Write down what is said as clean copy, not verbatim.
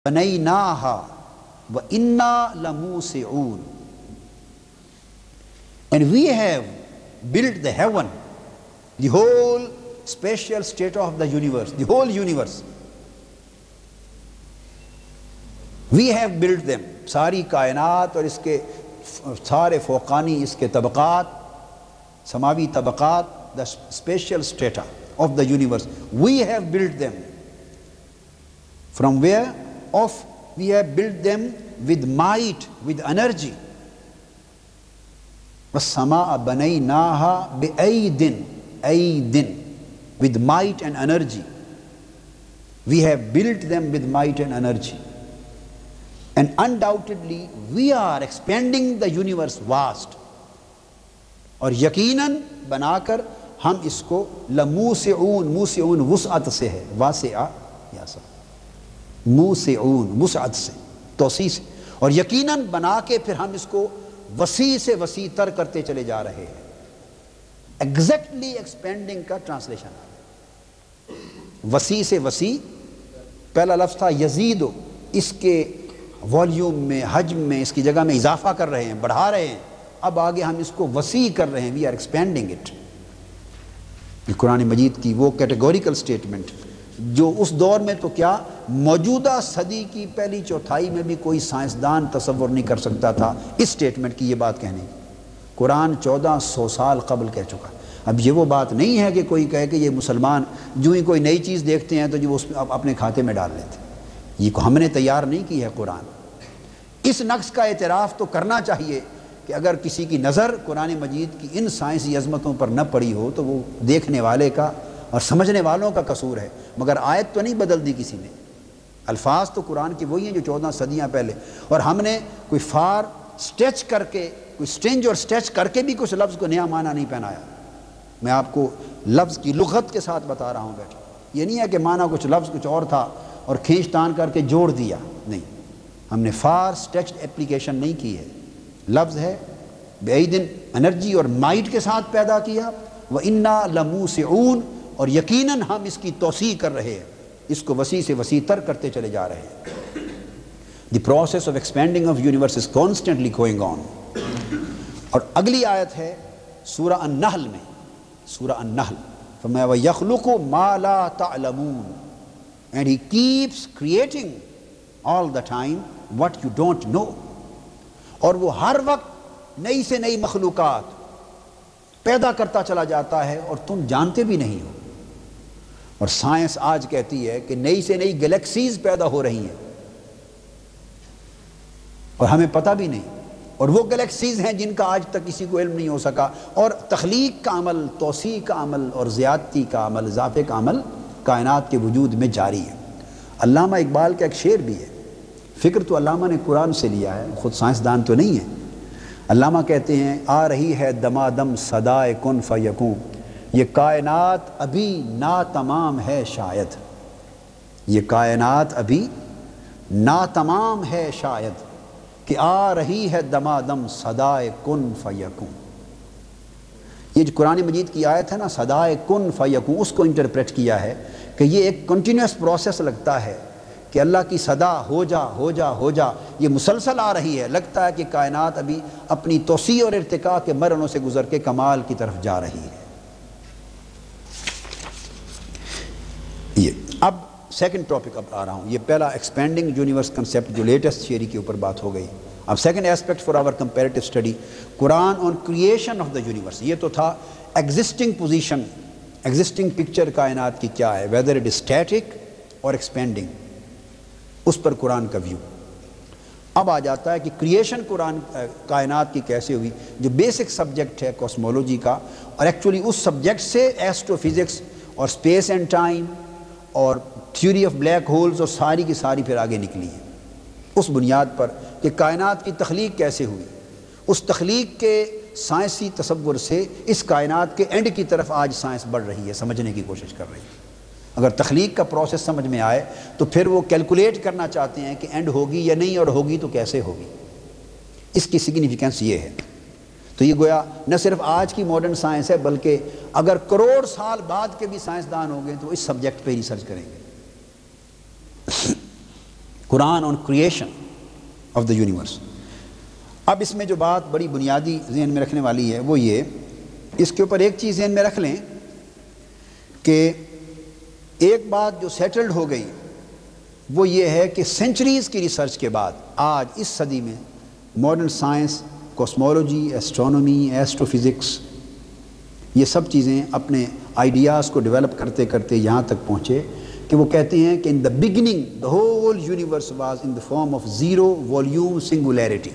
بنيناها وإنا لموسعون. And we have built the heaven, the whole spatial state of the universe, the whole universe. We have built them. ساری کائنات اور اس کے سارے فوقانی اس کے طبقات، سماوی طبقات, the spatial strata of the universe. We have built them. From where? We have built them with might, with energy. وَالسَّمَاءَ بَنَيْنَاهَا بِأَيْدٍ, with might and energy. We have built them with might and energy. And undoubtedly we are expanding the universe vast. اور یقیناً بنا کر ہم اس کو لموسعون، موسعون وسعت سے ہے، واسعہ یا سا موسعون وسعت سے، توسیع سے، اور یقیناً بنا کے پھر ہم اس کو وسیع سے وسیع تر کرتے چلے جا رہے ہیں. ایگزیکٹلی ایکسپینڈنگ کا ٹرانسلیشن، وسیع سے وسیع. پہلا لفظ تھا یزیدو، اس کے والیوم میں، حجم میں، اس کی جگہ میں اضافہ کر رہے ہیں، بڑھا رہے ہیں. اب آگے ہم اس کو وسیع کر رہے ہیں. We are expanding it. یہ قرآن مجید کی وہ کیٹیگوریکل سٹیٹمنٹ جو اس دور میں تو کیا، موجودہ صدی کی پہلی چوتھائی میں بھی کوئی سائنسدان تصور نہیں کر سکتا تھا اس سٹیٹمنٹ کی، یہ بات کہنے. قرآن 1400 سال قبل کہہ چکا. اب یہ وہ بات نہیں ہے کہ کوئی کہے کہ یہ مسلمان جو ہی کوئی نئی چیز دیکھتے ہیں تو جو اس اپنے کھاتے میں ڈال لیتے. یہ ہم نے تیار نہیں کی ہے قرآن. اس نقص کا اعتراف تو کرنا چاہیے کہ اگر کسی کی نظر قرآن مجید کی ان سائنسی عظمتوں پر نہ پڑی ہو تو وہ دیکھنے والے کا اور سمجھنے والوں کا قصور ہے. مگر آیت تو نہیں بدل دی کسی نے، الفاظ تو قرآن کی وہی ہیں جو 14 صدیاں پہلے. اور ہم نے کوئی فار سٹیچ کر کے، کوئی سٹرنج اور سٹیچ کر کے بھی کچھ لفظ کو نیا معنی نہیں پہنایا. میں آپ کو لفظ کی لغت کے ساتھ بتا رہا ہوں بیٹا. یہ نہیں ہے کہ معنی کچھ لفظ کچھ اور تھا اور کھینچ تان کر کے جوڑ دیا، نہیں. ہم نے فار سٹیچڈ اپلیکیشن نہیں کی ہے. لفظ ہے بِأَيْدٍ، انرجی اور مائٹ کے ساتھ پیدا کیا. وَإِنَّا لَمُوسِعُونَ، اور یقیناً ہم اس کی توسیع کر رہے ہیں، اس کو وسیع سے وسیع تر کرتے چلے جا رہے ہیں. The process of expanding of universe is constantly going on. اور اگلی آیت ہے سورہ النحل میں، سورہ النحل فرمایا وَيَخْلُقُ مَا لَا تَعْلَمُونَ، and he keeps creating all the time what you don't know. اور وہ ہر وقت نئی سے نئی مخلوقات پیدا کرتا چلا جاتا ہے اور تم جانتے بھی نہیں ہو. اور سائنس آج کہتی ہے کہ نئی سے نئی گلیکسیز پیدا ہو رہی ہیں اور ہمیں پتہ بھی نہیں. اور وہ گلیکسیز ہیں جن کا آج تک کسی کو علم نہیں ہو سکا. اور تخلیق کا عمل، توسیع کا عمل اور زیادتی کا عمل، اضافے کا عمل کائنات کے وجود میں جاری ہے. علامہ اقبال کا ایک شعر بھی ہے. فکر تو علامہ نے قرآن سے لیا ہے، خود سائنسدان تو نہیں ہے. علامہ کہتے ہیں آ رہی ہے دمادم صدائے کن فیکون، یہ کائنات ابھی ناتمام ہے شاید. یہ کائنات ابھی ناتمام ہے شاید کہ آ رہی ہے دمادم صدائے کن فیکون. یہ جو قرآن مجید کی آیت ہے نا صدائے کن فیکون، اس کو انٹرپریٹ کیا ہے کہ یہ ایک کنٹینیوس پروسیس لگتا ہے کہ اللہ کی صدا ہو جا ہو جا ہو جا، یہ مسلسل آ رہی ہے. لگتا ہے کہ کائنات ابھی اپنی توسیع اور ارتقاء کے مرحلوں سے گزر کے کمال کی طرف جا رہی ہے. یہ اب سیکنڈ ٹاپک اب آ رہا ہوں. یہ پہلا ایکسپینڈنگ یونیورس کنسیپٹ جو لیٹسٹ تھیوری کے اوپر بات ہو گئی. اب second aspect for our comparative study, Quran on creation of the universe. یہ تو تھا ایگزسٹنگ پوزیشن، ایگزسٹنگ پکچر کائنات کی کیا ہے، ویدر اٹ از اسٹیٹک اور ایکسپینڈنگ، اس پر قرآن کا ویو. اب آ جاتا ہے کہ کریشن قرآن کائنات کی کیسے ہوئی، جو بیسک سبجیکٹ ہے کاسمولوجی کا. اور ایکچولی اس سبجیکٹ سے ایسٹرو فزکس اور اسپیس اینڈ ٹائم اور تھیوری آف بلیک ہولز اور ساری کی ساری پھر آگے نکلی ہے اس بنیاد پر کہ کائنات کی تخلیق کیسے ہوئی. اس تخلیق کے سائنسی تصور سے اس کائنات کے اینڈ کی طرف آج سائنس بڑھ رہی ہے، سمجھنے کی کوشش کر رہی ہے. اگر تخلیق کا پروسیس سمجھ میں آئے تو پھر وہ کیلکولیٹ کرنا چاہتے ہیں کہ اینڈ ہوگی یا نہیں، اور ہوگی تو کیسے ہوگی. اس کی سگنیفیکنس یہ ہے. تو یہ گویا نہ صرف آج کی ماڈرن سائنس ہے، بلکہ اگر کروڑ سال بعد کے بھی سائنسدان ہوں گے تو اس سبجیکٹ پہ ریسرچ کریں گے. قرآن on creation of the universe. اب اس میں جو بات بڑی بنیادی ذہن میں رکھنے والی ہے وہ یہ، اس کے اوپر ایک چیز ذہن میں رکھ لیں کہ ایک بات جو سیٹلڈ ہو گئی وہ یہ ہے کہ سینچریز کی ریسرچ کے بعد آج اس صدی میں modern science, cosmology, astronomy, astro physics, یہ سب چیزیں اپنے آئیڈیاز کو ڈیولپ کرتے کرتے یہاں تک پہنچے کہ وہ کہتے ہیں کہ in the beginning the whole universe was in the form of zero volume singularity.